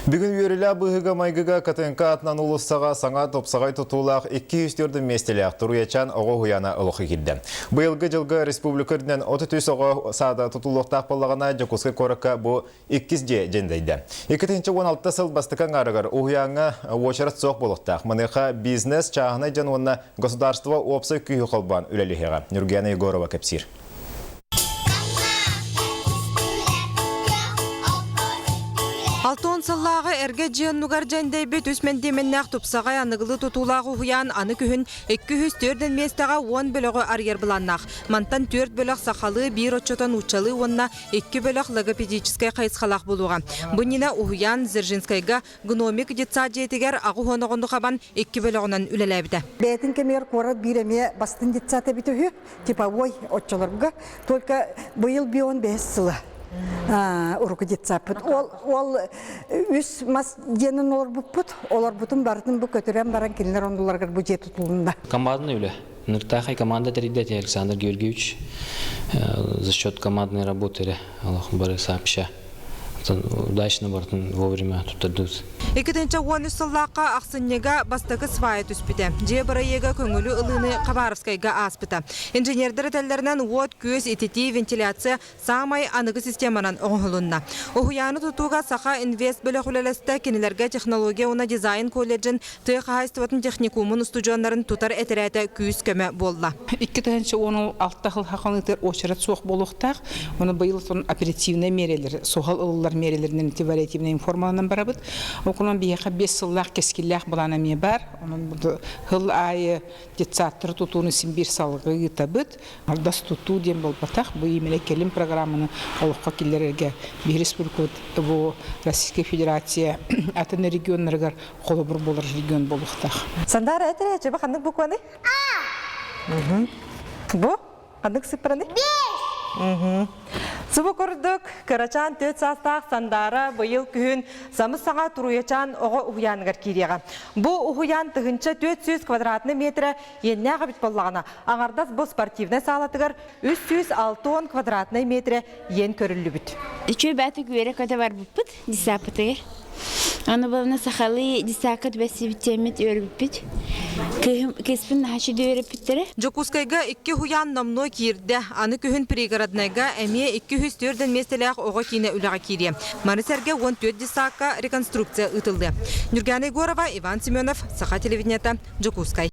Бүгін үйерілі бұғыға майгыға катынка атынан ұлыстаға саңа топсағай тұтулақ 204 местелек тұруячан оғы хуяна ұлықы келді. Бұйылғы жылғы республикарынан 33 оғы сада тұтулықтақ болағына Жакускай корыққа бұл 200 жендейді. 2016 сыл бастықан арығыр ұхуяңа өшіріт соқ болықтақ. Мұныға бизнес чағына жануына государство опсы күйі қолбан үлелігеға. Нұргияна Егорова кәпсір. Алтон саллағы әрге жиыннуғар жәндейбет өсмендеменнәқ тұпсағай анығылы тұтулағы хуян аны күхін 204 местаға 10 бөлігі арьер бұланнақ. Мантан 4 бөліқ сақалы, 1 отчотан учалы, онна 2 бөліқ логопедическай қайсқалақ болуға. Бұнина ухуян Зержинскайға гномик детса жетігер ағы хоноғынды қабан 2 бөліғынан үлеләбді. Бәйтін кемер қорат биреме бастын детса тәбіті типовой отчаларға, только бұйыл бион 5 сылы. Урукы детсапыт. Ол үс мас денін олар бұппыт, олар бұтын бардың бұ көтірен баран келінер ондыларға бұ жет тұтылында. Командный үлі. Ныртахай команда дәридәте Александр Георгиевич за счет командной работы Аллаху бары сообща. Удачно бартын вовремя тұттырдыз. Екетінші 13 сыллаққа ақсыннеға бастығы свайы түспіді. Же бірайеға көңілі ұлыны Қабаровскайға аспыды. Инженердері тәлдерінен от, көз, етети, вентиляция самай анығы системанан оңғылынна. Оғыяны тұтуға сақа инвест бөлі құлелесті кенелерге технология оны дизайн колледжін тұйық хайстыватын техникумын ұстуджонларын тұтар әтірәті күйіз көмі болды. 2016 жыл хақанытыр очырат соқ болуқтақ, оны бұйыл сон оперативный мерелер, соғал ұлылар мерелерінен тивалетивный информаланан барабыд. Окунан бияқа 5 сыллақ кескілләқ бұлана ме бар. Оның бұды ғыл айы детсаттыр тұтуыны сімбір салғы ғытабыд. Алдас тұту дем бол батақ. Бұл емелі келім программаны қолыққа келерерге бір республикат бұл Российская Федерация атыны регионларғар қолы бір болыр регион болуқтақ. Сандары әтірі әчебі қандық бұл көні? Бұл? Қандық сыпыраны? Субы көрдік, Карачан 4 састақ сандары бұйыл күн самыз саңа тұруячан оғы ұхуянығыр кереға. Бұл ұхуян тұғынша 400 квадратны метрі енне ғабит болағына. Аңардас бұл спортивны салатығыр 360 квадратны метрі ен көрілі бүт. Чөй бәті көре көті бар бұппыт, дисапытығыр. Аны болына сақалы дисақыт бәсі бітемет өрбіппіт. Кеспін хашыды өрбіптірі. Жакускайға 2 хуян намной кирді. Аны күхін пригороднайға әме 204 местеләқ оғы кейіне үліға кейде. Марисерге 14 дисаққа реконструкция ұтылды. Нұргияна Егорова, Иван Семенов, Саха телевидениета, Жакускай.